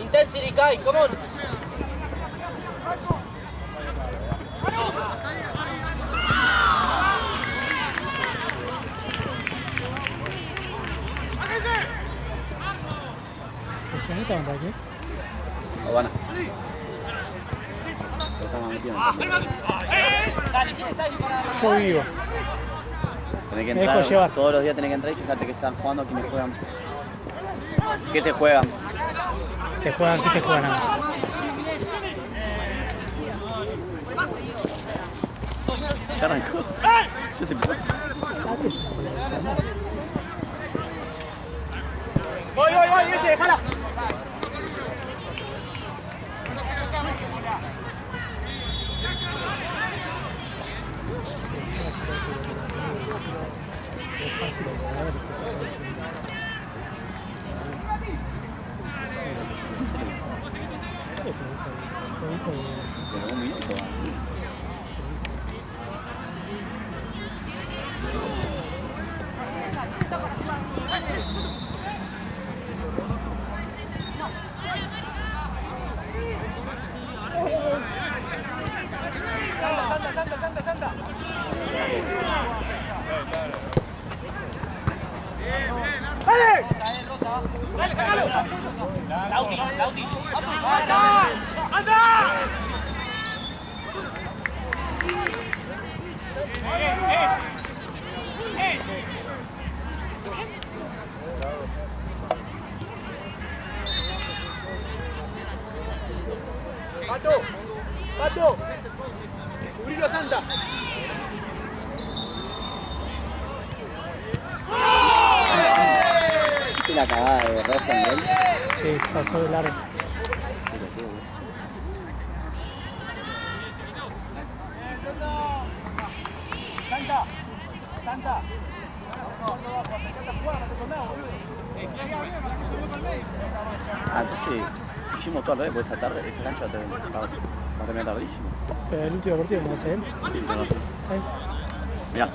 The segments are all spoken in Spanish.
Intensity, Kai, come on. ¿Quién está en aquí? Habana. Estamos metidos. Yo vivo. Tenés que Me dejo entrar, llevar. todos los días tenés que entrar y fíjate que están jugando, quiénes juegan. ¿Qué se juegan? ¿Qué se juegan ahora? Ya arrancó. Ya se empezó. Voy, ese, déjala. Pero un minuto. Santa. ¡Dale, sacalo! Lauti. ¡Anda! Pato, cubrilo a Santa. ¿Viste la cagada de Ross también? Sí, pasó de largo. Santa. Ah, entonces hicimos todo al revés, porque esa cancha va a terminar tardísimo. Pero el último partido, ¿cómo hace él? Sí, tenés razón. Mirá.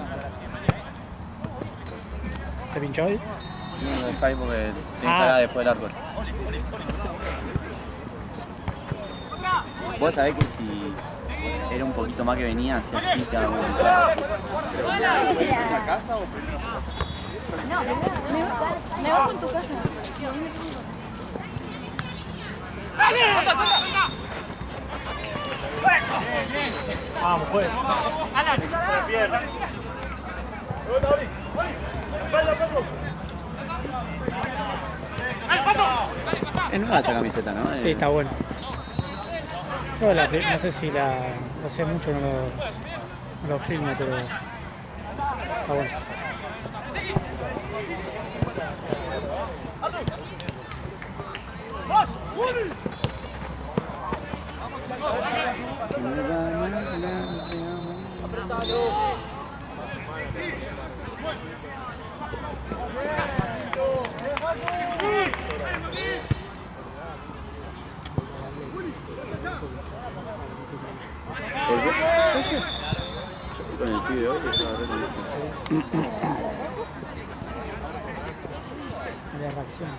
¿Se pinchó hoy? No lo dejáis porque tenés que sacar después del arco. Vos sabés que si era un poquito más que venía, así te hago un trabajo. ¿En la casa o primero? No, me voy con tu casa. ¡Dale! Vamos, pues. ¡Alan! Es nueva esa camiseta, ¿no? Sí, está bueno. No sé si hace mucho no lo filmo, pero está bueno. ¿Por qué? Sí. Yo con el pibe de hoy estaba re contento. La reacción.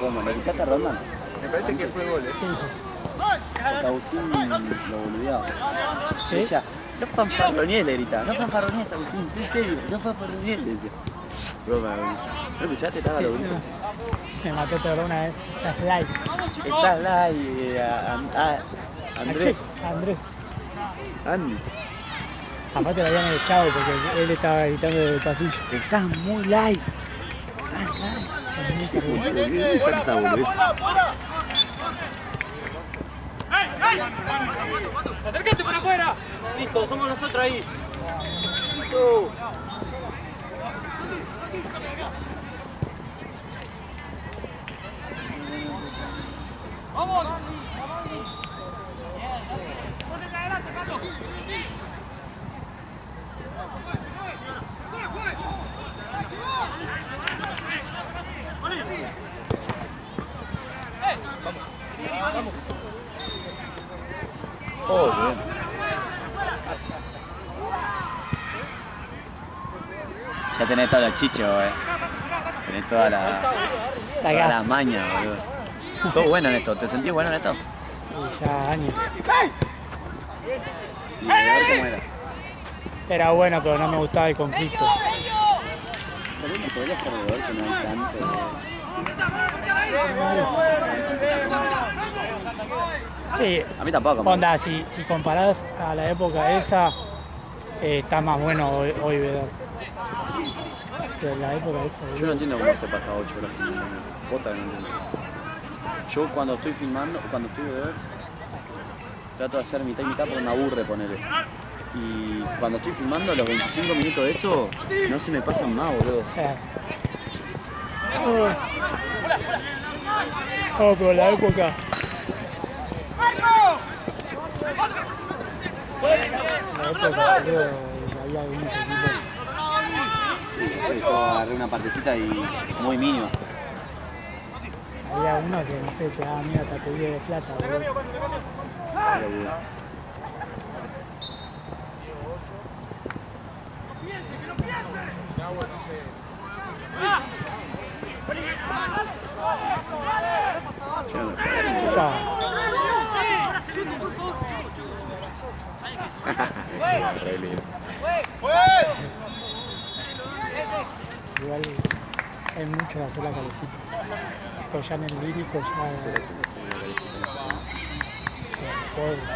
¿Cómo? ¿La pichaste a Ronda? Me parece que fue gol, Porque Agustín lo boludeaba. ¿Sí? Decía, no fanfarroníes, le gritaba. No fanfarroníes, Agustín, en serio, no fanfarroníes, le decía. Broma, ¿no lo escuchaste? Estaba lo grito. Me mató toda una vez. Estás live. Estás live, Andrés. Andrés. Andy. Aparte lo habían echado porque él estaba gritando del pasillo. Estás muy live. Estás live. ¡Acércate por afuera! Listo, somos nosotros ahí. Listo. ¡Vamos! Oh, bien. Ya tenés toda la chicha, Tenés toda la maña, boludo. Sos bueno en esto, ¿te sentís bueno en esto? Y ya años. Y a ver cómo era. Era bueno, pero no me gustaba el conflicto. Pero no podría ser de que no hay tanto. Sí, A mí tampoco. onda, si comparás a la época esa, está más bueno hoy Vedor. Pero en la época esa. Yo no entiendo cómo se pasa 8 horas filmando. Posta que no entiendo. Yo cuando estoy filmando, cuando estoy de ver, trato de hacer mitad y mitad porque me aburre ponerle. Y cuando estoy filmando, los 25 minutos de eso, no se me pasan más, boludo. Oh, pero la época. La época, boludo, había algunos equipos. Sí, yo agarré una partecita y muy mínima. Había uno que no sé, te daba miedo hasta te de plata, boludo. Igual hay mucho de hacer la calecita. Pero ya en el lírico ya.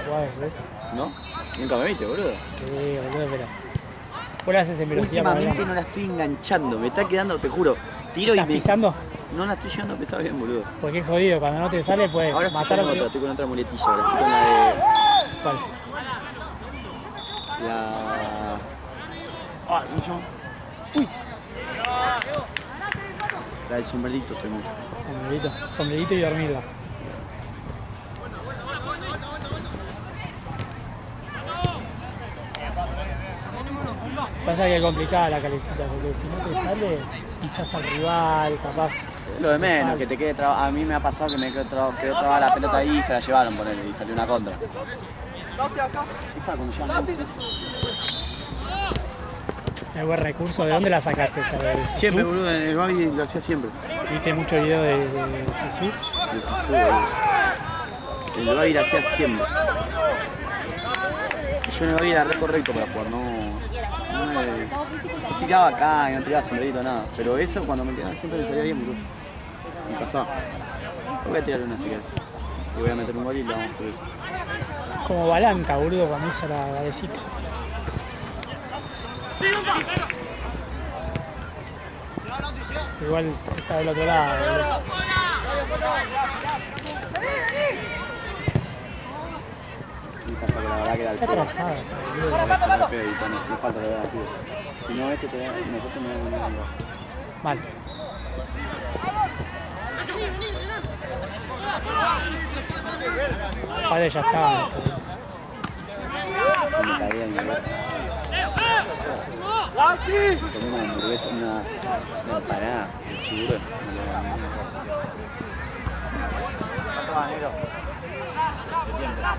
¿Vos haces eso? ¿No? Nunca me viste, boludo. Sí, boludo, pero. Vos la haces en velocidad. Últimamente no la estoy enganchando, me está quedando, te juro. Tiro y ¿Estás me. pisando? No la estoy llegando a pesar bien, boludo. Porque es jodido, cuando no te sale puedes Ahora estoy matar con a otra, estoy con otra muletilla, ahora estoy con la de. ¿Cuál? La. Ah, ¿cómo se llama? Uy. La del sombrerito estoy mucho. Sombrerito y dormirla. Pasa que es complicada la calecita, porque si no te sale, pisas al rival, capaz. Lo de menos, que te quede trabada. A mí me ha pasado que me quedó trabada la pelota ahí y se la llevaron, ponele, y salió una contra. Es para cuando ya Es buen recurso. ¿De dónde la sacaste esa de Sisu? siempre, boludo, en el Babi lo hacía siempre. ¿Viste mucho video de Sisu? De Sisu, boludo. El Babi lo hacía siempre. Yo en el Babi era re correcto para jugar, no tiraba acá y no tiraba sombrerito, nada. Pero eso cuando me quedaba siempre me salía bien, boludo. Me pasaba. Voy a tirar una si querés. Y voy a meter un gol y lo vamos a subir. Como Balanta, boludo, cuando hizo la galecita. Igual está del otro lado, boludo. Y pasa que la verdad que era el Está peor. atrasada, boludo. A veces me feo y no falta de verdad, tío. Si no es que nosotros me vamos a ir. Mal. Vale, ya está. Me caía en mi boca. Comí una hamburguesa, una empanada de churro. ¿Cuánto va, negro? 70.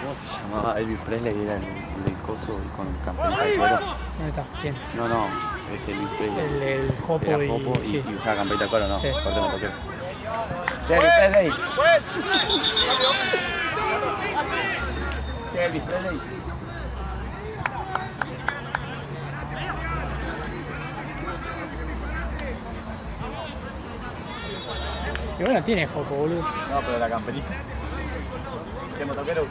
¿Cómo se llamaba Elvis Presley? Era el del coso con campeonato de cuero. ¿Dónde está? ¿Quién? No, es Elvis Presley. El Jopo Era y... Jopo sí. y usaba camperita de cuero, no. Sí. Corte me toqué. Elvis Presley. Elvis Presley. Y bueno, tiene Jopo, boludo. No, pero la camperita. ¿Qué motoquero?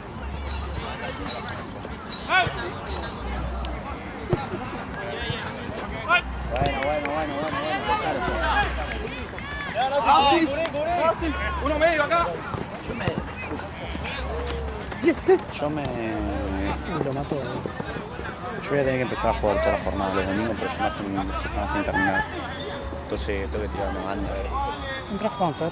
Uno medio acá. Yo me... Lo mató. Yo voy a tener que empezar a jugar toda la jornada los domingos, pero se me hacen terminar. Entonces tengo que tirar una banda. Entra Juanfer.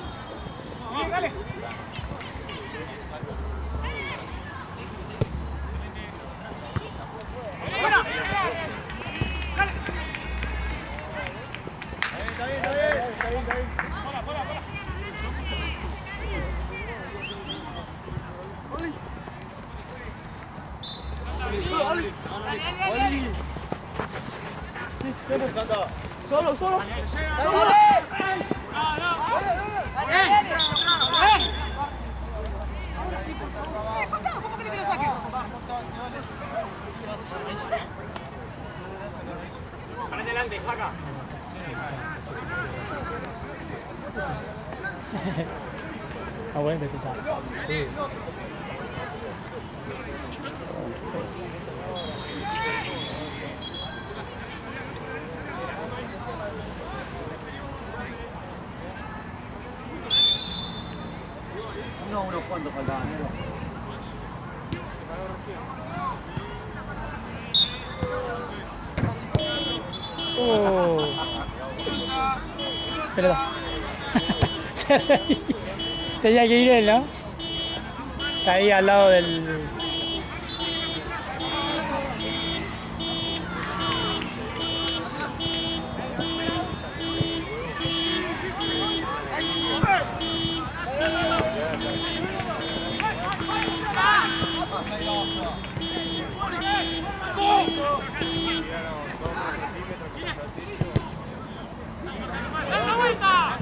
Ah bueno, que te está. Sí. No, unos cuantos faltaban, ¿no? Oh. Perdón. Tenía que ir él, ¿no? Está ahí al lado del... ¡Dale la vuelta!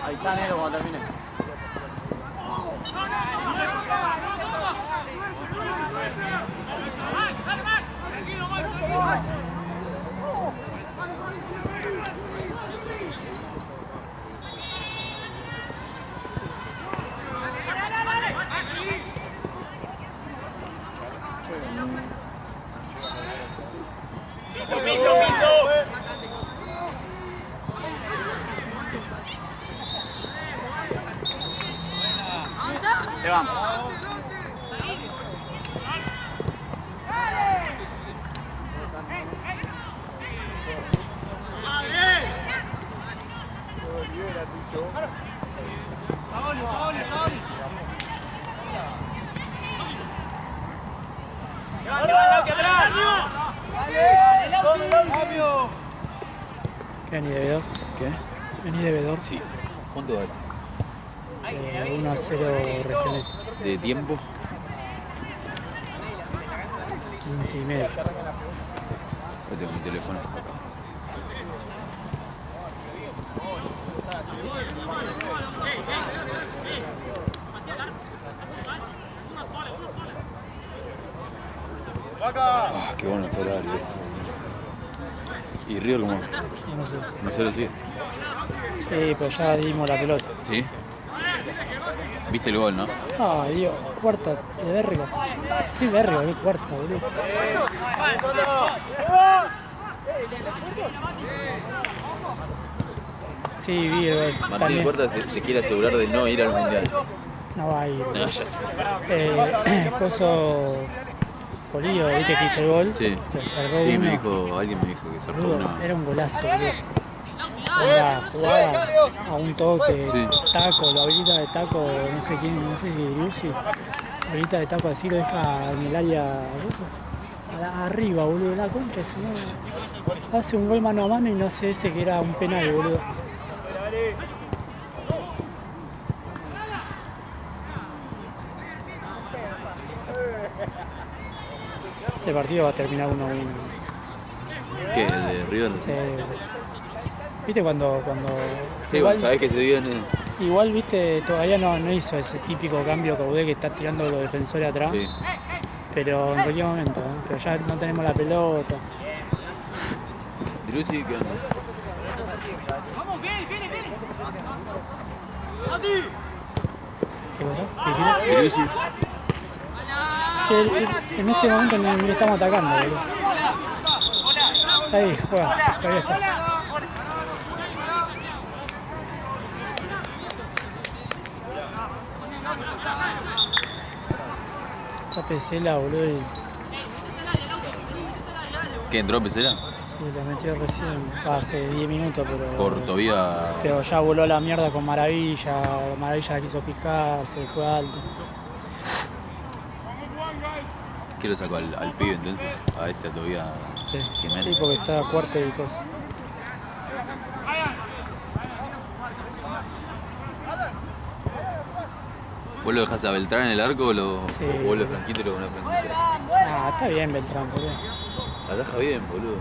Avisá, negro, cuando termine. Se van. Vení de Bedor. ¿Qué? Vení de Bedor. Sí. ¿Cuánto va? 1-0 Regional. ¿De tiempo? 15:30. Yo tengo mi teléfono acá. Ah, qué bueno está el horario esto. ¿Y River cómo? No sé. No sé lo sigue. Sí, pero ya dimos la pelota. ¿Sí? ¿Viste el gol, no? Ah, Dios, cuarta de Berrigo. Sí, Berrigo, qué cuarta, boludo. Sí, vi el gol. Martín También. Puerta se quiere asegurar de no ir al mundial. No va a ir. No, ya sé. Coso Colillo, viste que hizo el gol. Sí. Lo cerró Sí, uno. alguien me dijo que cerró Boludo, una. era un golazo, boludo. Onda, jugaba a un toque, Sí. taco, lo habilita de taco, no sé quién, no sé si Driussi, lo habilita de taco así, lo deja en el área, arriba, boludo, la concha, no. Hace un gol mano a mano y no sé ese que era un penal, boludo. Este partido va a terminar 1-1. ¿Qué? ¿El de River? Sí. ¿Viste cuando Sí, igual, sabés que se viene. igual, viste, todavía no hizo ese típico cambio que Caudé que está tirando los defensores atrás? Sí. Pero en cualquier momento, pero ya no tenemos la pelota. Driussi, ¿qué onda? ¿Qué pasó? ¿Qué Driussi. Que en este momento no le estamos atacando, boludo. Está ahí, juega, todavía está. Está Pesela, boludo, y ¿Qué entró Pesela? sí, lo metió recién, hace 10 minutos, Todavía. pero ya voló a la mierda con Maravilla, Maravilla la quiso picar, se fue alto. ¿Qué lo sacó al pibe entonces? A este todavía. Sí, Jiménez. sí, porque está cuarto y cosas. ¿Vos lo dejás a Beltrán en el arco o Sí. o vuelve Franquito y lo pone a Franquito? Ah, está bien Beltrán, boludo. Ataja bien, boludo.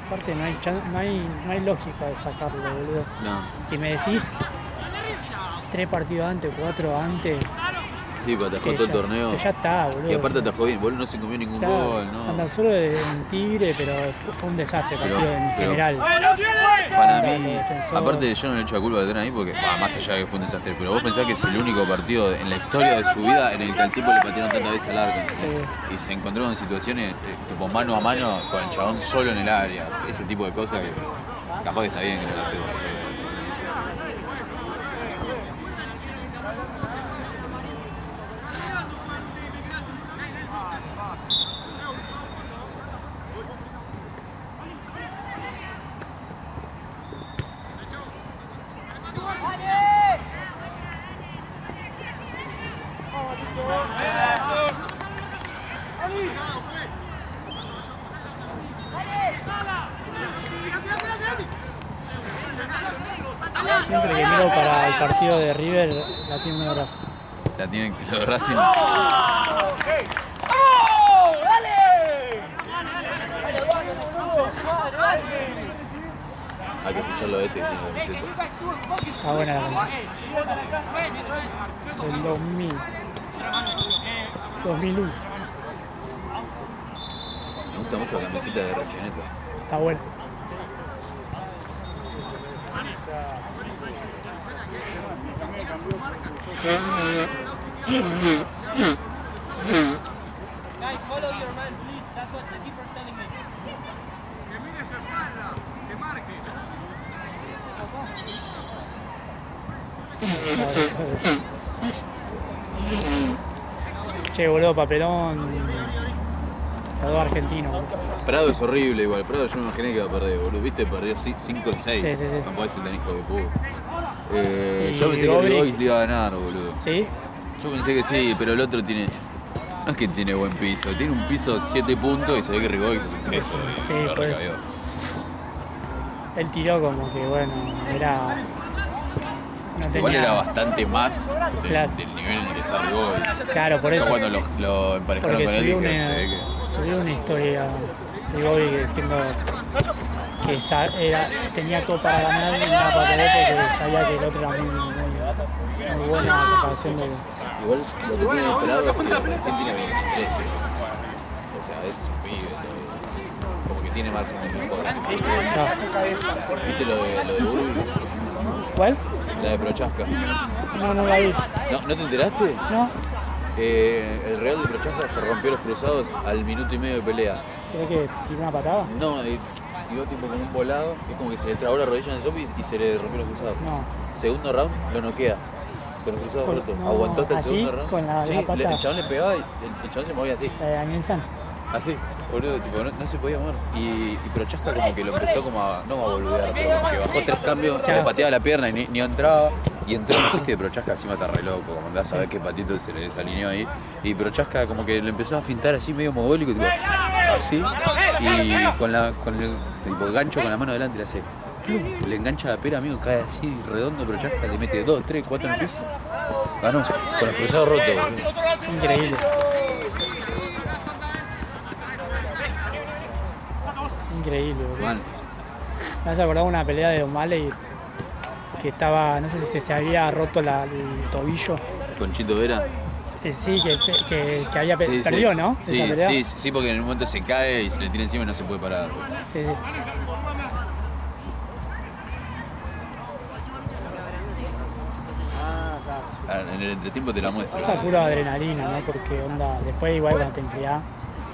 Aparte no hay lógica de sacarlo, boludo. No. Si me decís 3 partidos antes, 4 antes, Sí, pero atajó que todo el ya- torneo. que ya está, boludo. Y aparte atajó bien, boludo, no se comió ningún Está- gol, ¿no? Anda solo en Tigre, pero fue un desastre el Pero- partido en pero- general. Para Los mí, defensores. aparte yo no le echo la culpa a Beltrán ahí porque, más allá de que fue un desastre, pero vos pensás que es el único partido en la historia de su vida en el que al tipo le patearon tantas veces al arco, ¿entendés? Y se encontró en situaciones tipo mano a mano con el chabón solo en el área, ese tipo de cosas que capaz que está bien que no lo hace. Siempre que miro para el partido de River, la tiene medio grasa. La tienen que lo de Racing. Hay que escucharlo a este que tiene la camiseta. Está buena la camiseta. Del 2000. 2001. Me gusta mucho la camiseta de Regioneta. Está buena. Guys, follow your man, please. That's what the keeper's telling me. Che, boludo, papelón. Los dos argentinos, boludo. Prado es horrible igual, Prado yo me imaginé que iba a perder, boludo. ¿Viste? Perdió 5 y 6. Sí, sí, sí. No puede ser tan hijo de puta. Y Yo pensé que Bobby. Rigois le iba a ganar, boludo. ¿Sí? Yo pensé que sí, pero el otro tiene. No es que tiene buen piso, tiene un piso 7 puntos y se ve que Rigois es un queso. y Sí, lo pues. recabió. Él tiró como que, bueno, era no Igual tenía... era bastante más Claro. del nivel en el que está Rigoy. Claro, por Yo eso. cuando lo emparejaron Porque con él subió dije, una, se ve que... subió una historia Rigoy diciendo que tenía todo para ganar y nada para perder porque sabía que el otro era muy bueno a comparación de... Igual lo que tiene esperado es que recién tiene 23. O sea, es un pibe todavía. Como que tiene margen de mejora. ¿Viste lo de Urbi? ¿Cuál? La de Prochaska. No la vi. ¿No te enteraste? No, El Real de Prochaska se rompió los cruzados al minuto y medio de pelea. creo que tiró una patada. No, tiró tipo con un volado. Es como que se le trabó la rodilla en el zombies y se le rompió los cruzados. No. Segundo round lo noquea. Con los cruzados rotos. No, Aguantó hasta el ¿así? segundo round. Con la sí, pata. el chabón le pegaba y el chabón se movía así. Daniel San. Así, boludo, tipo, no se podía mover. Y Prochaska como que lo empezó como a, no a boludear, pero como que bajó 3 cambios, le pateaba la pierna y ni entraba. Y entró, viste, Prochaska encima está re loco, como andás a ver qué patito se le desalineó ahí. Y Prochaska como que lo empezó a fintar así medio mogólico, tipo, así. Y con el tipo, gancho con la mano delante le hace, plum, le engancha la pera, amigo, cae así redondo Prochaska, le mete 2, 3, 4 en el piso. Ganó, con los cruzados rotos, boludo. Increíble. Increíble, boludo. Man, Me has acordado una pelea de O'Malley que estaba, no sé si se había roto el tobillo. con Chito Vera. Sí, que había Sí, perdió, sí. ¿no? Sí, Esa pelea. sí, porque en un momento se cae y se le tira encima y no se puede parar. Sí. En el entretiempo te la muestro. Esa pura adrenalina, ¿no? Porque onda, después igual cuando te enfriás.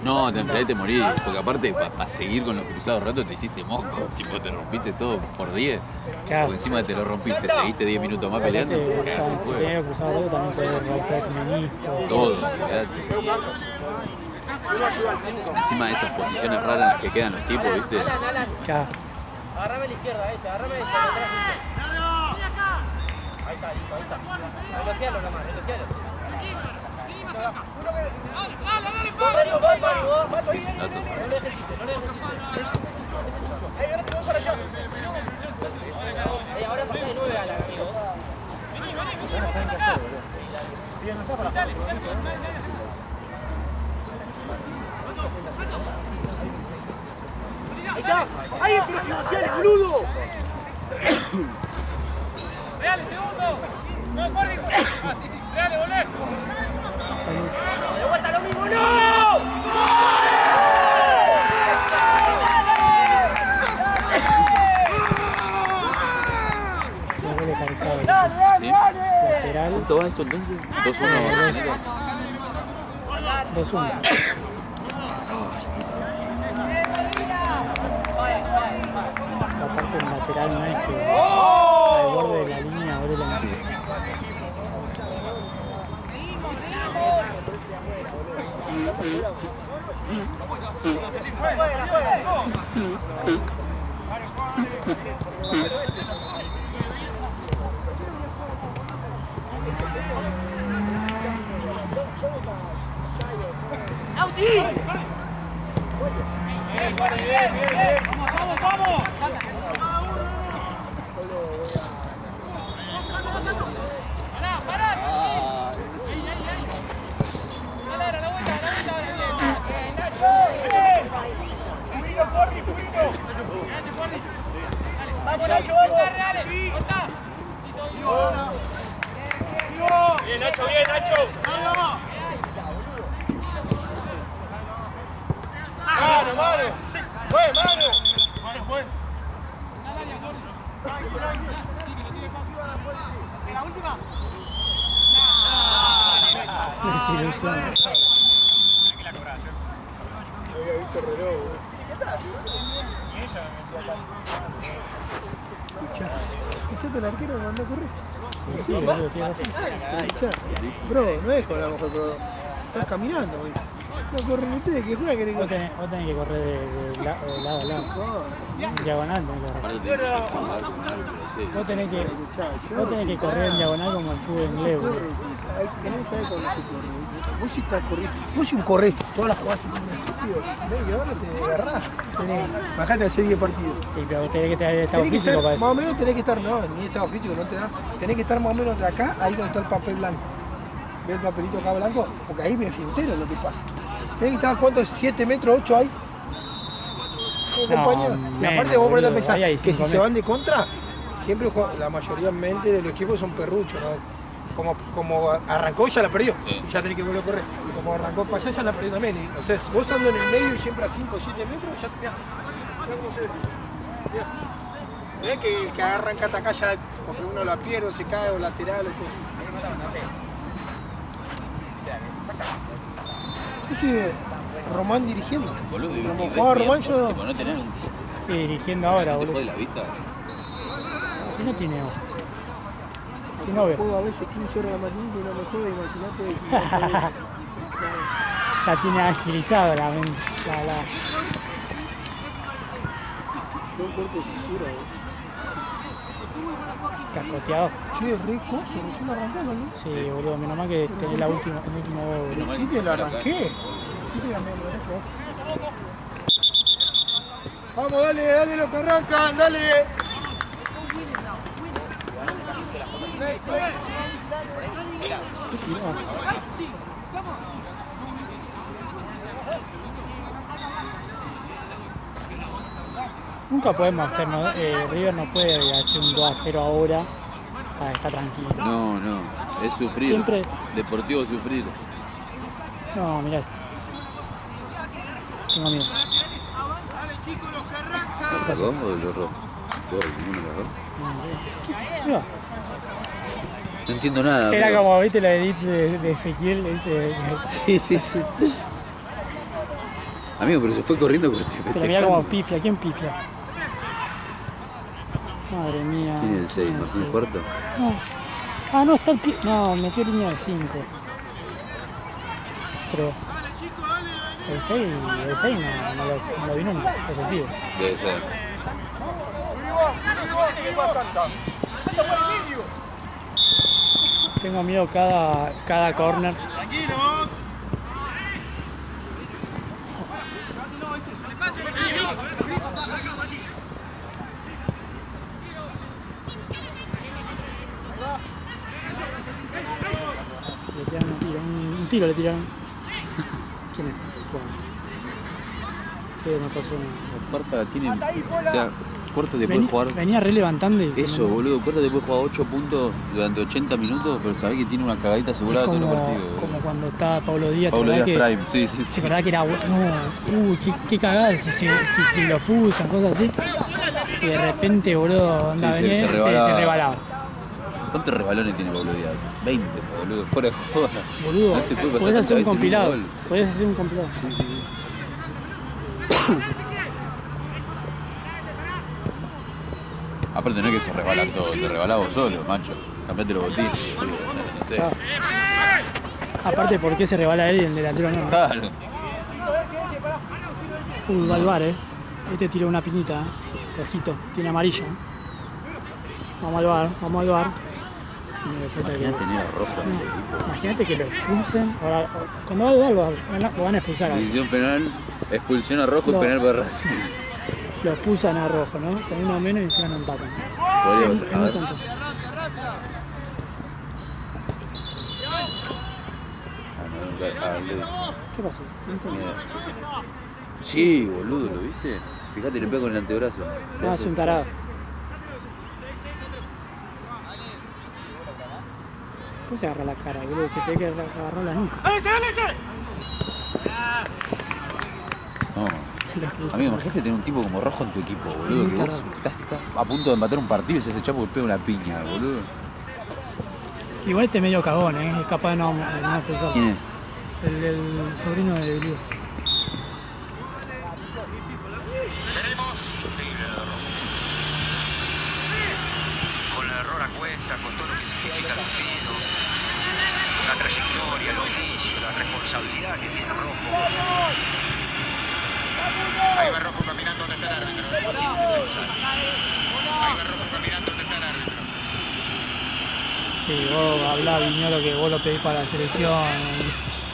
No, te enfriás y te morís. Porque aparte, para seguir con los cruzados ratos te hiciste moco. Tipo, te rompiste todo por 10. Claro. Porque encima te lo rompiste, seguiste 10 minutos más peleando. Cagaste Si fuego. tenés cruzado todo, también puedes romper menisco. Todo, quedate. Encima de esas posiciones raras en las que quedan los tipos, ¿viste? Claro. Agarrame a la izquierda, ese, agarrame a esa. Ahí está, listo, ahí está. Relojealo nomás, relojealo. ¿Qué es el dato? No le ejercicio, no le ejercicio. Ahí, ahora te voy para allá. Ahí, ahora pasa de 9 a la amigo. Ahí está, ahí es profilaciones, boludo. Real, segundo. No acuerden. Ah, sí, real, volé. De vuelta lo mismo, no. Luego de calcado. ¿Sí? Lateral ¿Cuánto va esto entonces? 2-1 Barcelona. 2-1. Aparte el lateral no es que al borde de la línea abre la Vamos, Nacho, vamos. Bien, Nacho, bien, Nacho. Mano, mano. Fue, mano. Mano, fue. La última. desilusión. Escuchate el arquero me mandó a correr. Sí, boludo, tiene razón. Escuchá. Bro, no es con la mejor, pero estás caminando, me dice. No corren ustedes, que juega querés Vos correr. tenés que correr de lado a lado. Diagonal tenés que correr. Aparte tenés que jugar con un árbitro, sí. Vos tenés que Escuchá, correr en diagonal como el fútbol inglés, boludo. corre, sí. Ahí tenés sabe cuándo se corre. Vos si estás corriendo, vos si un corres todas las jugadas que tienes estúpido, media hora te agarrás. Bajate a hacer 10 partidos. Sí, pero tenés que tener estado Tenés que físico estar, para eso. más o menos tenés que estar, no, ni estado físico, no te das. Tenés que estar más o menos de acá, ahí donde está el papel blanco. ¿Ves el papelito acá blanco? Porque ahí me entero lo que pasa. Tenés que estar, ¿cuántos? 7 metros, 8 hay. Compañero. Y aparte vos ponés a pensar que si se van de contra, siempre la mayoría de los equipos son perruchos, ¿no? Como arrancó ya la perdió, Sí. y ya tenés que volver a correr. Y como arrancó para allá ya la perdió también. O sea, vos andando en el medio y siempre a 5 o 7 metros, ya mirá cómo se ve. Mirá que el que arranca hasta acá ya, porque uno la pierde o se cae o lateral o cosas. Oye, Román dirigiendo. Boludo, Como jugaba Román yo... Tipo, no tener un... Sí, dirigiendo ahora, ¿No te boludo. jode la vista? Si no tiene ojo. Si no ve. Juego a veces 15 horas de la mañana y no me juega, imagínate. Ya tiene agilizado la mente. Dos cuerpos de fisura, Cascoteado. Che, re coso, recién arrancamos, ¿no? Sí, boludo, menos mal que tenés el último gol, boludo. Principio lo arranqué. Vamos, dale los que arrancan, dale. Nunca podemos hacer, ¿no? River no puede hacer un 2-0 ahora para estar tranquilo. No, no. Es sufrir. Siempre- Deportivo sufrir. No, mirá esto. Tengo miedo. ¿Los dos o los dos? Dos, ninguno de los dos. ¿Qué va? No entiendo nada. Era amigo. como, viste, la edit de Ezequiel, ese. Sí. Amigo, pero se fue corriendo porque te Pero mirá como pifia, ¿quién pifia? Madre mía. ¿Quién es el 6? no ¿Martín sé. Puerto? No. Ah, no, está el pie. No, metió línea de 5. Creo. El 6 no lo vi nunca, ese tío. Debe ser. Tengo miedo cada corner. Le tiraron un tiro le tiraron. ¿Quién es? Bueno. Sí, me pasó una. Puerta la tiene. O sea, Puerta te puede jugar. Venía re levantando y se Eso, me- boludo. Puerta te puede jugar 8 puntos durante 80 minutos, pero sabés que tiene una cagadita asegurada todos los partidos. como cuando estaba Pablo Díaz. Pablo ¿te Díaz acordás Prime, sí. que, ¿te acordás que era no, qué cagada si lo pusan, cosas así? Y de repente, boludo, anda, Sí, venía, se rebalaba. se rebalaba. ¿Cuántos resbalones tiene Pablo Díaz? 20, boludo. Fuera de joda. Boludo, No te puede pasar podés hacer un tantas veces el mismo compilado. gol. Podés hacer un compilado. Sí. Aparte no es que se resbalan todos, te resbalás vos solo, macho. Cambiate los botines, boludo. No sé. Claro. Aparte, ¿por qué se rebala él y el delantero no? Claro. Va al bar, Este tiró una piñita, Ojito, tiene amarilla. Vamos al bar. Y me falta que- Imagínate tener a Rojo en el No, equipo. imagínate que lo expulsen. Ahora, cuando va al bar, lo van a expulsar. Decisión penal, expulsión a Rojo y No. penal para Racing. Lo expulsan a Rojo, ¿no? También uno menos y encima no empatan. Podría Es pasar. A muy ver. tonto. ¿Qué pasó? No entiendo. Sí, boludo, ¿lo viste? Fíjate, le pega con el antebrazo. No, es un tarado. ¿Cómo se agarra la cara, boludo? Se tiene que agarrar la nuca. No. Lo expulsan. Amigo, imagínate tener un tipo como Rojo en tu equipo, boludo. Muy Que vos tarado. estás a punto de matar un partido y se hace chapo que pega una piña, boludo. Igual este medio cagón, es capaz de no expulsar. ¿Quién es? El sobrino de Diego. Con el error a cuesta, con todo lo que significa el tiro, la trayectoria, el oficio, la responsabilidad que tiene Rojo. Ahí va Rojo caminando donde está el árbitro. Ahí va Rojo caminando donde está el árbitro. Sí, vos hablás, Viñolo, que vos lo pedís para la selección.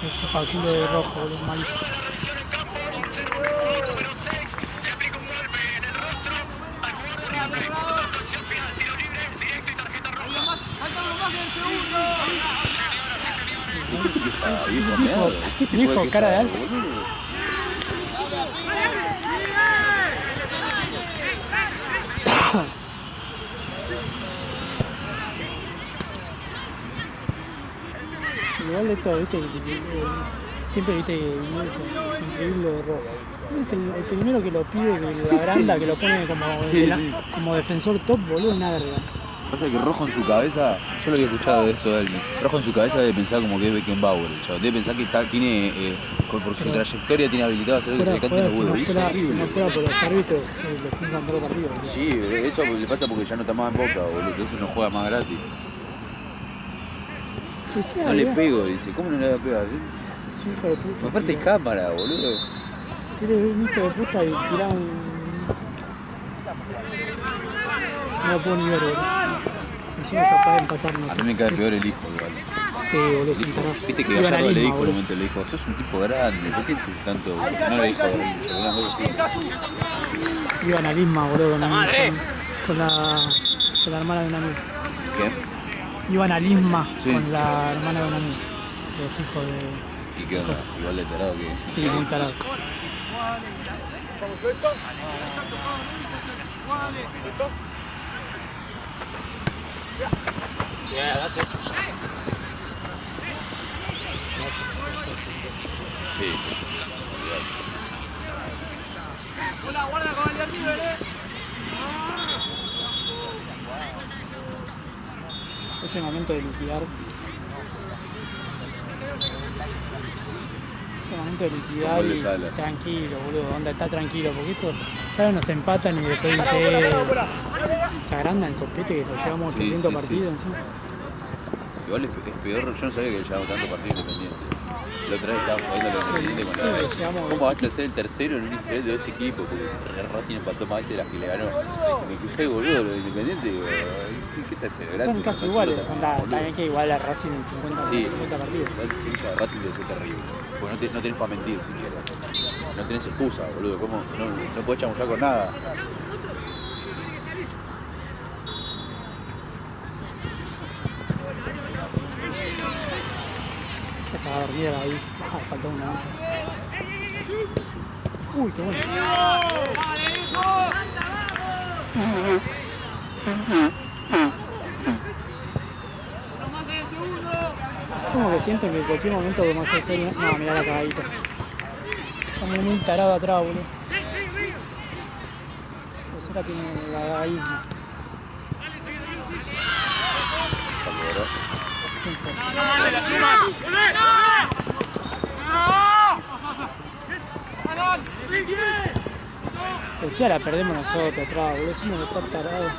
Este partido de rojo, boludo, malísimo. ¿Qué te quejas, viejo meado? ¿Qué te Viejo, puede cara de quejar, alto. boludo? Igual esto, viste, siempre viste que increíble de rojo. Es el primero que lo pide, que la agranda, que lo pone como, Sí, la- sí. como defensor top, boludo, una verga. Pasa que Rojo en su cabeza, yo lo había escuchado de eso de él, Rojo en su cabeza debe pensar como que es Beckenbauer, el chavo. Debe pensar que tiene, por su trayectoria tiene habilitado a hacer que se le canten los Si huevos. no Y es fuera, horrible. si no fuera por los árbitros, le juzgan todo partido. Boludo. Sí, eso le pasa porque ya no está más en Boca, boludo, entonces no juega más gratis. Que sea, No le boludo. pego, dice, ¿cómo no le voy a pegar? Es un hijo de puta. Aparte hay cámara, boludo. Tiene un hijo de puta y tira un... No lo puedo ni ver, boludo. Encima es capaz de empatarnos. A mí me cae peor el hijo, igual. Sí, boludo, El sin hijo. tarado. Viste que Iban a Gallardo le Lisma, dijo en un boludo. momento, le dijo, sos un tipo grande, ¿por qué haces tanto? No le dijo berrinche, una cosa así. Iban a Lisma, boludo, con la hermana de un amigo. ¿Qué? Iban a Lisma Sí. con la hermana de un amigo. Los hijos de... ¿Y qué onda? Igual de tarado que... Sí, muy tarados. Sí. Hola, guarda con el de River, Es el momento de liquidar. Es el momento de liquidar Con gol de y Sala. tranquilo, boludo. Onda, está tranquilo, porque esto ya nos empatan y después dice se agranda el copete que lo llevamos Sí, 800 sí, partidos encima. Igual es peor, yo no sabía que llevaba tanto partido independiente. La otra vez estaba jugando a los independientes con la... Sí, llegamos- ¿Cómo vas a ser el tercero en un historial de 2 equipos? Porque Racing empató más veces de las que le ganó. Me fijé, boludo, los independientes, digo, ¿qué está celebrando? Son casi No, iguales, no, onda, boludo. también que igual a Racing en 50, Sí, 50 partidos. ser hincha de Racing debe ser terrible. Porque no tenés para mentir siquiera. No tenés excusa, boludo. ¿Cómo? No podés chamullar con nada. Ya estaba dormida ahí. Ah, faltó una. Uy, qué bueno. Como que siento que en cualquier momento vamos a hacer... No, mirá la cagadita. Está muy tarado atrás, boludo. Esa tiene la gallismo. Decía la perdemos nosotros atrás, boludo. Somos de estar tarados.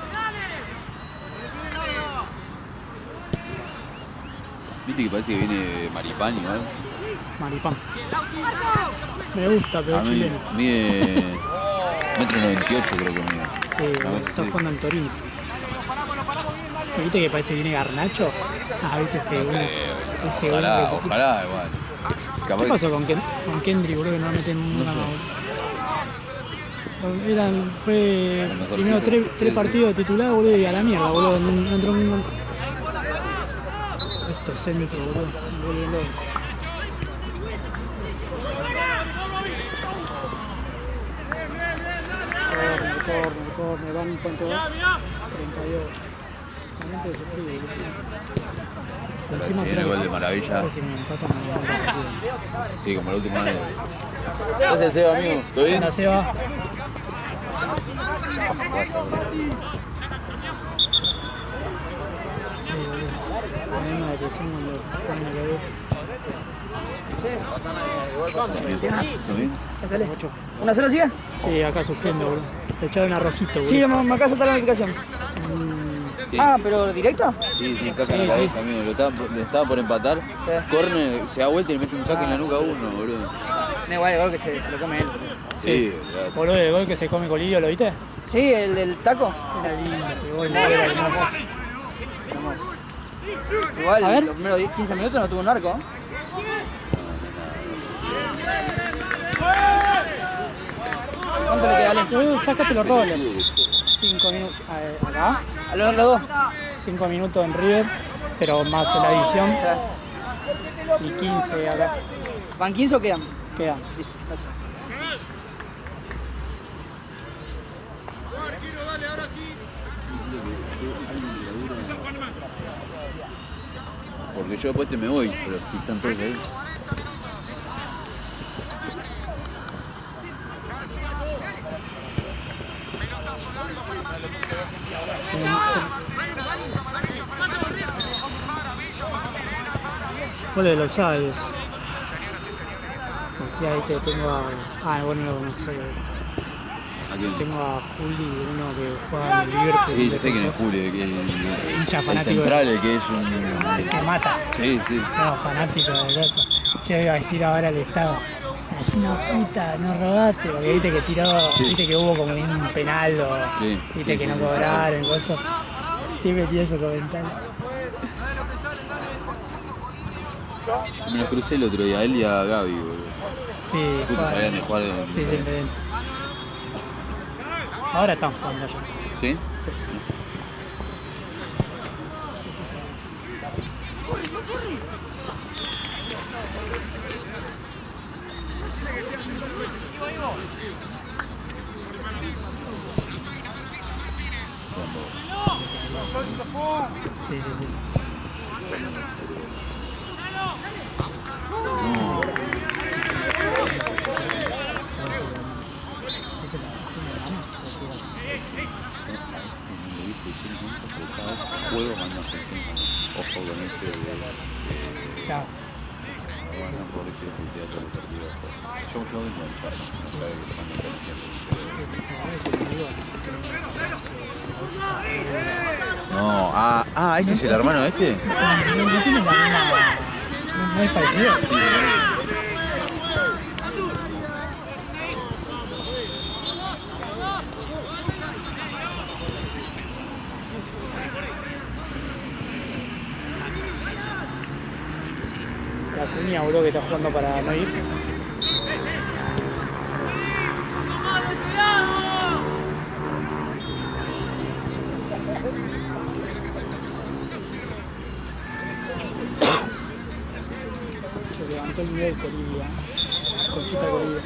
¿Viste que parece que viene Maripán igual? Maripán. Me gusta, pero A es mí chileno. mide 1,98 creo que mide. Sí, Una cosa está así. jugando en Torino. ¿Viste que parece que viene Garnacho? Ah, viste ese uno. Ese Ojalá, uno que- ojalá igual. Capaz ¿Qué que- pasó con Kendry, boludo? Que no meten una. Fue El mejor primero titular. tres partidos de titular, boludo, y a la mierda, boludo. No entró un gol. Estos centros, boludo. Me vuelven loco. Corner, van cuánto va? 32. Realmente sufrido, boludo. Recién el gol de Maravilla. Si me empatan, me mando el partido. Sí, como la última vez. Gracias, Seba, amigo. ¿Todo bien? Anda, Seba. Sí, boludo. Me da una depresión cuando se ponen a beber. ¿Todo bien? ¿Una sola sigue? Sí, acá sufriendo, boludo. Le echaron a rojito, boludo. Sí, me acá salta la notificación. Sí. Ah, pero directo. Sí, sí, saca la cabeza, amigo. Le estaba por empatar. Corner, se da vuelta y le mete un saque en la nuca a uno, boludo. No, igual, igual que se lo come él. Sí, olvidate. Boludo, el gol que se come Colidio, ¿lo viste? Sí, el del taco. Era lindo ese gol, no era hermoso. Igual, A ver. los primeros 15 minutos no tuvo un arco. ¿Cuánto le queda, Ale? Sácate los roles. 5 minutos. Acá. A los dos. 5 minutos en River, pero más en la edición. Y 15 acá. ¿Van 15 o quedan? Queda. Listo, gracias. Porque yo después me voy, pero si están todos ahí. Gol de los Aves. Decía ahí que tengo a. Bueno, no sé. Tengo a Juli, uno que juega en el Liverpool. Sí, yo sé quién es Julio, que hincha el fanático. central, el que es un... Que mata. Sí, sí. No, fanático de eso. Yo iba a decir ahora al Estado. Es una puta, no robaste. Porque viste que tiró, viste que hubo como un penal o viste que no cobraron, cosas. Siempre tiene esos comentarios. Me los crucé el otro día, a él y a Gaby, boludo. Sí, justo sabían de jugar en... Sí, bien. Ahora están jugando allá. ¿Sí? Sí, sí, sí. Juego manda ojo con este Claro. bueno, por este putea todos los partidos. Yo vengo a echar, no sabe que lo mandan todo el tiempo. No, ¿ese es el hermano de este? No tiene la misma. No es parecido. Sí, La Cuña, boludo, que está jugando para no ir. Se levantó el nivel Corilla. Conchita Corilla.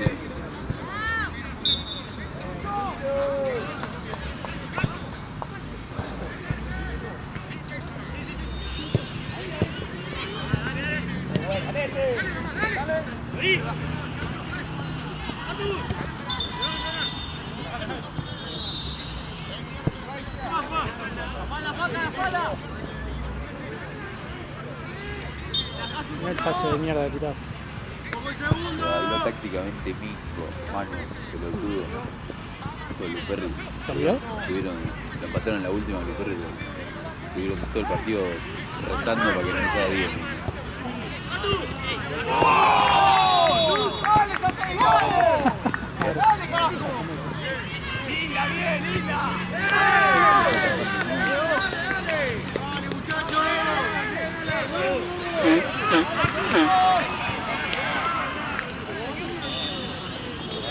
Mirá el paso de mierda que tirás. Habló tácticamente Mico, mano, pelotudo. Todo Luperri. ¿Perdió? Le empataron la última Luperri. Estuvieron todo el partido rezando para que no le sea 10.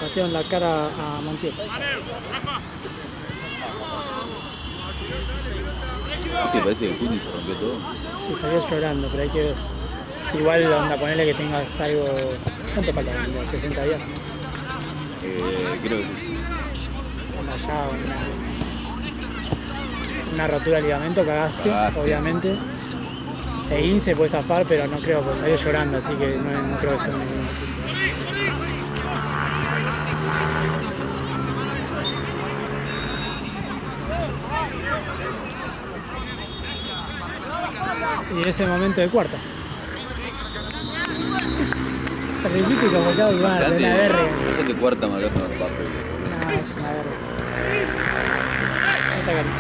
Pateo en la cara a Montiel. ¿Te parece que el Juli se rompió todo? Sí, salió llorando, pero hay que ver. Igual onda, ponerle que tengas algo. ¿Cuánto falta? 60 días. Creo que sí. Una rotura de ligamento, cagaste, obviamente. E INSE puede zafar, pero no creo, porque salió llorando, así que no creo que sea un INSE. Y en ese momento de cuarta. Repite y convocado y va, de una verga. Fíjate cuarta marcando el papel. No, es una verga. Esta carita.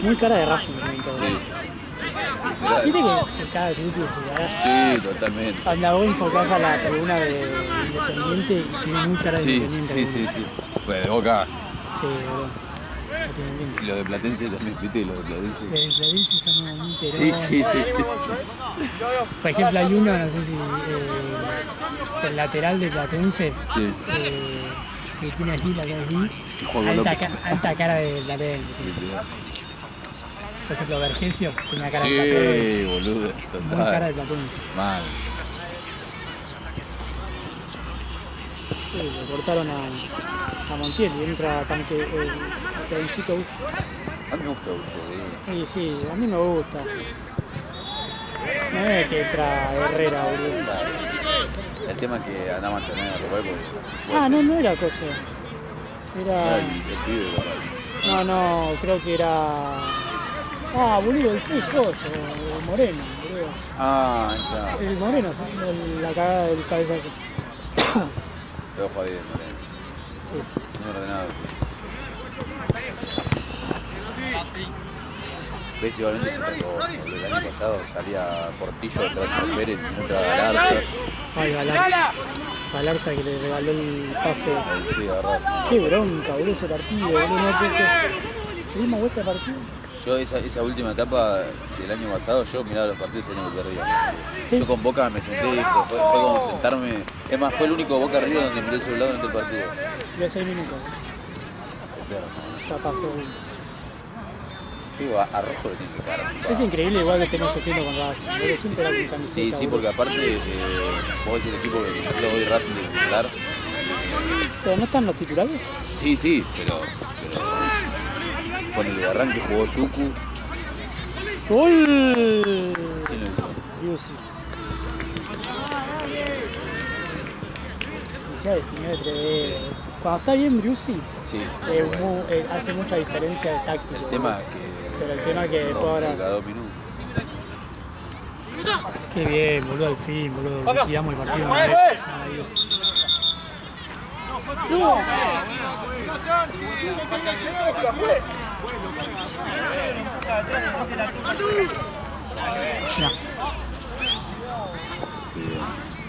Muy cara de Racing. Sí. Viste que cada sitio se da. Sí, totalmente. Cuando vos enfocás a la tribuna de Independiente, tiene mucha cara de Independiente. Sí. Pues de Boca. Sí, boludo. La tienen linda. Y los de Platense también, ¿viste? Los de Platense. Los Platense son muy Sí, terones. sí. Por ejemplo, hay uno, no sé si el lateral de Platense, Sí. que tiene así la cara así, Juego López. alta cara de Platense. Por ejemplo, Vergesio tenía cara de Sí, Platense. boludo, Muy cara de total. Platense. Mal. Sí, le cortaron a Montiel y entra el trencito. A mí me gusta, sí. Sí, a mí me gusta. No es que entra Herrera, boludo. El tema es que anda a mantener a Roberto. No era cosa. Era. El pibe, ¿verdad? No, creo que era. Boludo, el el Moreno, boludo. Ahí está. El Moreno, la cagada del cabezazo. Te ojo ahí, Moreno. Sí. Muy ordenado. ¿Ves? Igualmente es otra cosa. El año pasado salía Portillo detrás de Pérez y entra Galarza. Ay, Galarza que le regaló el pase. Sí, agarrás. Qué bronca, boludo, ese partido, boludo. No, ¿qué dimos vuelta de partido? Yo esa última etapa del año pasado, yo miraba los partidos y no me perdía. Sí. Yo con Boca me senté y fue como sentarme. Es más, fue el único Boca River donde miré el celular durante el partido. Dio 6 minutos. Ya pasó. Sí, a Rojo le tiene que caer. Es increíble igual que estemos sufriendo con Racing. Pero siempre era con camiseta. Sí, boludo. porque aparte vos ves el equipo que lo voy Racing de titular. ¿Pero no están los titulares? Sí, pero con el de arranque jugó Yuku. ¡Gol! ¿Quién lo hizo? Driussi. Ya definió de cuando está bien Driussi, Sí. hace mucha diferencia de táctica. El tema que. Pero el tema que después ahora. Cada 2 minutos. Qué bien, boludo, al fin, boludo. Liquidamos el partido.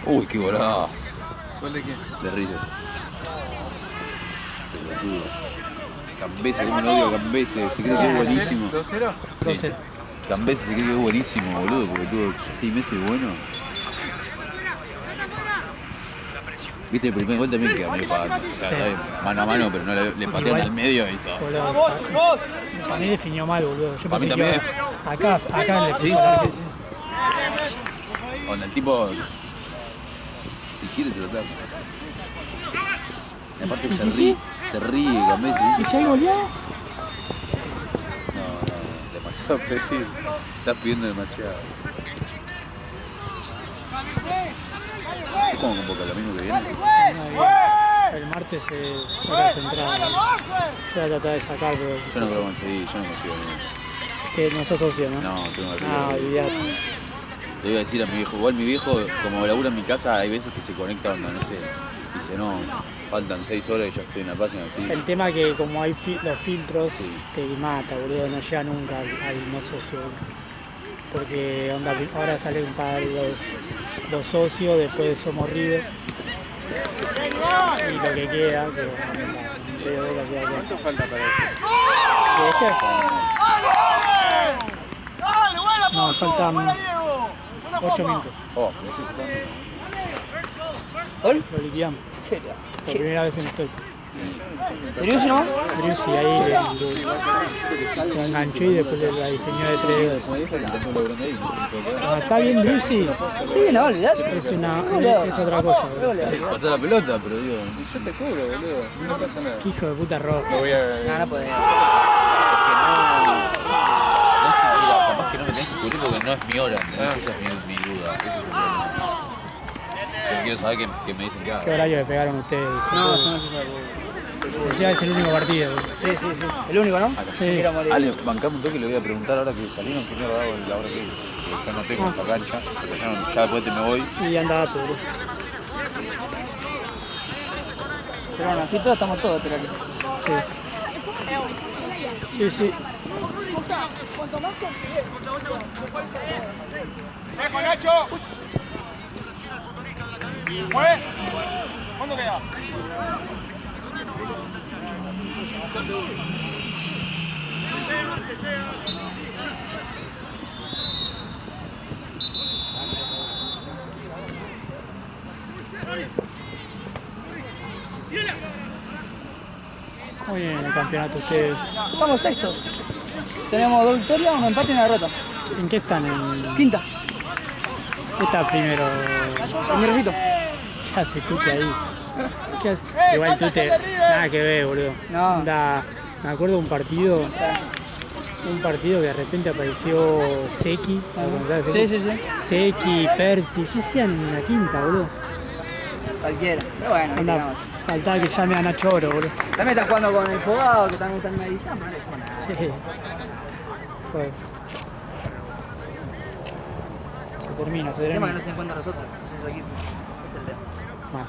Uy, qué golazo. ¿Cuál de quién? De River. Pelotudo. Cambese, como lo odio a Cambese, se cree que es buenísimo. 2-0. Entonces, Cambese se cree que es buenísimo, boludo, porque tuvo 6 meses bueno. Viste el primer gol también que a mí mano a mano, pero no le patearon al medio y hizo. boludo, para mí definió mal, boludo. Yo Para mí pensé que también. acá le Sí, puso. sí. Cuando el tipo, si quiere, se lo tapa. Y aparte ¿Y se si ríe, sí? se ríe Cambese. ¿Y si hay goleado? No, demasiado pedir. Estás pidiendo demasiado. ¿Cómo con Boca? ¿Lo mismo que viene? El martes se saca central. Yo voy a tratar de sacar, pero Yo no creo conseguir, yo no consigo ni. que no sos socio, ¿no? No, tengo que Olvidate. Le iba a decir a mi viejo, igual mi viejo, como labura en mi casa, hay veces que se conecta, no sé, dice, no, faltan 6 horas y ya estoy en la página, así. El tema que como hay los filtros, te mata, boludo, no llega nunca al no socio. Porque onda, ahora salen para los socios, después somos River. Y lo que queda, que ¿Cuánto falta para esto? No, faltan 8 minutos. Oh, ¿Gol? Lo liquidamos. Por primera vez en la historia. ¿Driussi no? Driussi ahí lo enganchó y después la diseñó de 3 dedos. ¿Está bien Driussi? Sí, no, olvidate. Es otra cosa, boludo. Pasa la pelota, pero digo, Yo te cubro, boludo. No pasa nada. Qué hijo de puta rojo. Lo voy a. No, no podés. no sé, mira, capaz que no me tenés que cubrir porque no es mi hora, ¿entendés? Esa es mi duda. Ese es el problema. Pero quiero saber qué me dicen que haga. Ese horario que pegaron ustedes. No, eso no se sabe. Ya es el único partido. Sí. El único, ¿no? Sí. Mira, morir. Ale, bancame un toque y le voy a preguntar ahora que salieron qué mierda hago en la hora que ya no tengo esta cancha, porque ya después me voy. Y anda dato, boludo. Pero bueno, así todos estamos todos, pero aquí. Sí. ¡Dejo, Nacho! ¡Mueve! ¿Cuándo queda? Muy bien en el campeonato ustedes. Estamos sextos. Tenemos 2 victorias, un empate y una derrota. ¿En qué están? En... Quinta. ¿Qué está primero? Mirecito. ¿Qué hace Tute ahí? ¿Qué hace? Igual Tute, nada que ver, boludo. No. Onda, me acuerdo de un partido que de repente apareció Seki. Sí, sí, sí. Seki, Perti, ¿qué hacían en la quinta, boludo? Cualquiera. Pero bueno, ahí Onda, llegamos. faltaba que llame a Nacho Oro, boludo. También están jugando con el Fogado, que también están ahí. Ya, no les suena nada. Sí. Joder. Se termina, se El tema termina. es que no se encuentran nosotros, no es su equipo. Es el tema. Mal.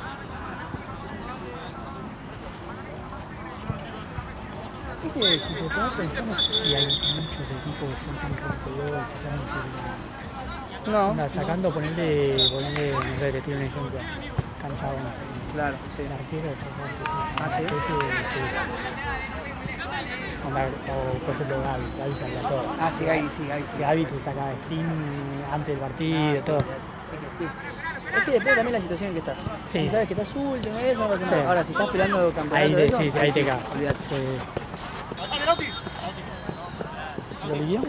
Es que si te pones a pensar, no sé si hay muchos equipos que son tan rompedores, que están en No. Onda, sacando, ponerle, no sé, te tiro un ejemplo. Cancha 11. Claro, sí. El arquero, ¿sí? Sí. Onda, o por ejemplo Gaby saca todo. Sí, Gaby, sí. Gaby te saca sprint antes del partido, todo. Sí. Es que depende también de la situación en que estás. Sí. Si sabes que estás último, eso no pasa Sí. nada. Ahora, si estás peleando campeonato, Ahí te cagas. olvídate. ¿Lo lidiamos?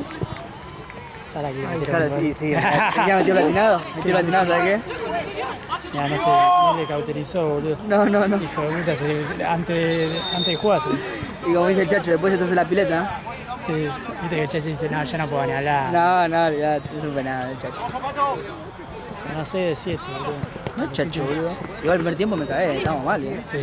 Sara que Ay, Sara, sí. Ya metió platinado. Metió platinado, ¿sabes qué? Ya no sé, no le cauterizó, boludo. No. Hijo de puta, antes de jugar se dice. Y como dice el Chacho, después se te hace la pileta. Sí, viste que el Chacho dice, no, ya no puedo ni hablar. No, olvídate, es un penado el Chacho. No sé de 7, boludo. No es Chacho, boludo. Igual el primer tiempo me cagué, estamos mal, Sí.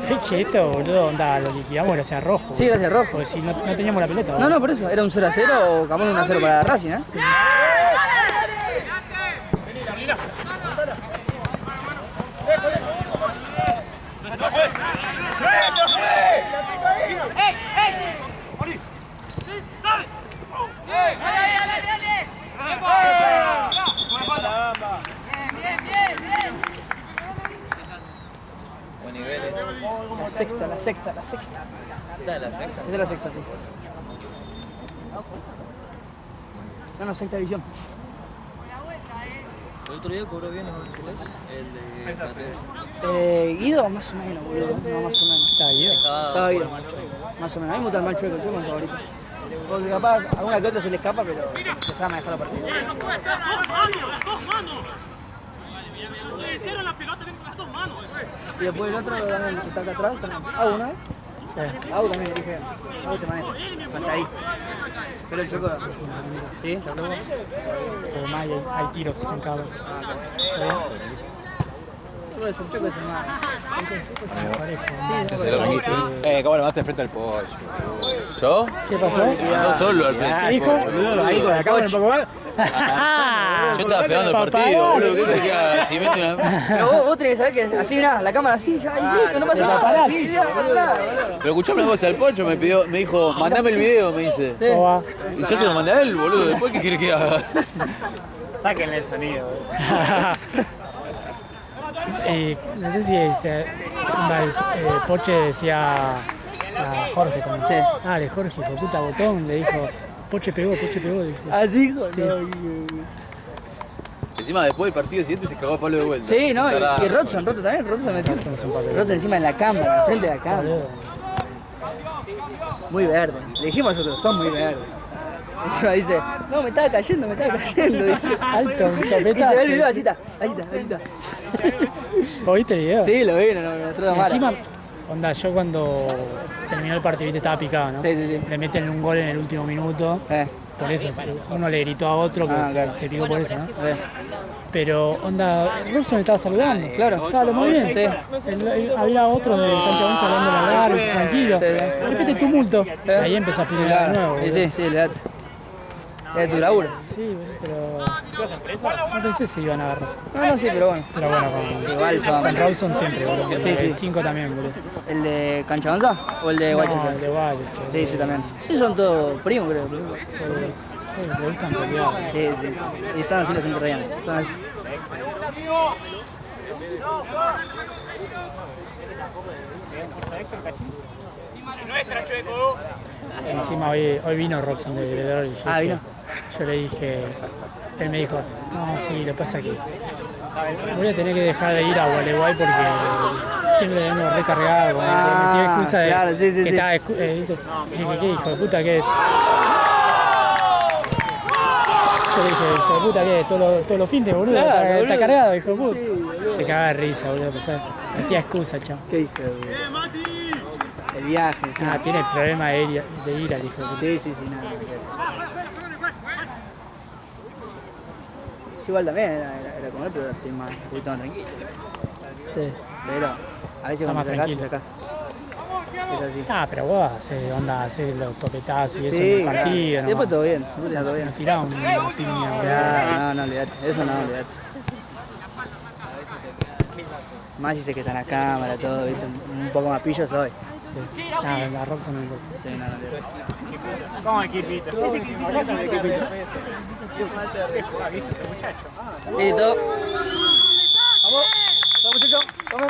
Es que esto, boludo, onda, lo liquidamos gracias a Rojo. Sí, gracias a Rojo. Porque si no teníamos la pelota. No, por eso, era un 0-0 o capaz un 1-0 para Racing, ¿eh? Sí. Buen nivel. La sexta. ¿Esta es la sexta? Esa es la sexta, sí. No, sexta división. El otro día cobró bien el de Guido, más o menos, boludo. No, más o menos. ¿Está Guido? Estaba Guido. Más o menos. A mí me gusta el mal chueco, el chueco es mi favorito. Porque capaz alguna que otra se le escapa, pero se sabe manejar la partida. Y después el otro también que está acá atrás, también. Uno, ¿eh? Sí. También dije, te maneja. Hasta ahí. Pero el chueco, ¿sí? ¿Está luego? Además hay tiros en cada uno. El chueco es el más. ¿Qué se lo viniste? ¿Cómo le vas de frente al pollo? ¿Yo? ¿Qué pasó? Ando solo al frente. ¿Qué dijo? Ahí con la cámara un poco más. Yo estaba esperando el partido, boludo. ¿Qué crees que haga? Si mete una... Pero vos tenés que saber que así, mirá, la cámara así, ya, y no pasa nada. Pero escuchame una cosa, el Poncho me dijo, mandame el video, me dice. ¿Cómo va? Y yo se lo mandé a él, boludo. ¿Después qué querés que haga? Sáquenle el sonido. No sé si Poche decía a Jorge también. Sí. Dale, Jorge, hijo de puta botón, le dijo. Poche pegó, dice. ¿Así, hijo? Sí. Encima después del partido siguiente se cagó a palo de vuelta. Sí, ¿no? Y Rodson también, Rodson se metió. Rodson encima de la cámara, al frente de la cámara. Muy verde. Le dijimos a nosotros, son muy verdes. Encima dice, no, me estaba cayendo, dice. Alto, un Y se topetazo. ve el video, así está. ¿Vos viste el video? Sí, lo vi, no trata mal. Encima, onda, yo cuando terminó el partido, viste, estaba picado, ¿no? Sí. Le meten un gol en el último minuto. Por eso, uno le gritó a otro que claro. se picó por eso, ¿no? Pero, onda, Robson estaba saludando. Claro. Claro, muy bien. Sí. Había otros de cancha 11 hablando la larga, tranquilo. Sí. De repente tumulto. Y ahí empezó a filmar de nuevo. Sí, le da. Es tu laburo. Sí, pero no pensé si iban a agarrar. No, sí, pero bueno. Pero bueno, Igual son. con Rawson siempre, boludo. Sí. El 5 también, boludo. ¿El de Cancha Onza o el de No, Guaychester? el de Guaychester. Sí, también. Sí, son todos primos, creo. Le gustan pelear. Sí. Y están así los entrerrianos. Son así. Nuestra, Chueco. Encima hoy vino Robson de Vedor y ¿Vino? yo le dije, él me dijo, no, sí, lo pasa que voy a tener que dejar de ir a Gualeguay porque siempre ando recargado, me metí excusa de claro, sí, que estaba, dije, ¿qué hijo de puta que? Yo le dije, hijo de puta que todos los fines, boludo, Claro, está boludo. cargado, hijo de puta. Sí, boludo. Se cagaba de risa, boludo, pues, metía excusa, chao. ¿Qué hijo de puta? El viaje, encima. Tiene el problema de ir al hijo de puta. Sí, nada. Yo igual también era como él, pero estoy más, un poquito más tranquilo. Sí. Pero a veces Está cuando más sacás, tranquilo. sacás. Es así. Pero vos haces los topetazos y eso Sí, en el claro. partido. Y después todo bien, después está todo bien. Nos tiraba una piña, boludo. No, olvidate. Eso no, olvidate. Más si sé que está en la cámara, todo, ¿viste? Un poco más pillo soy. Sí. La Robson no me importa. Sí, no, olvidate. Vamos, equipito. Listo. Vamos, muchachos. Vamos.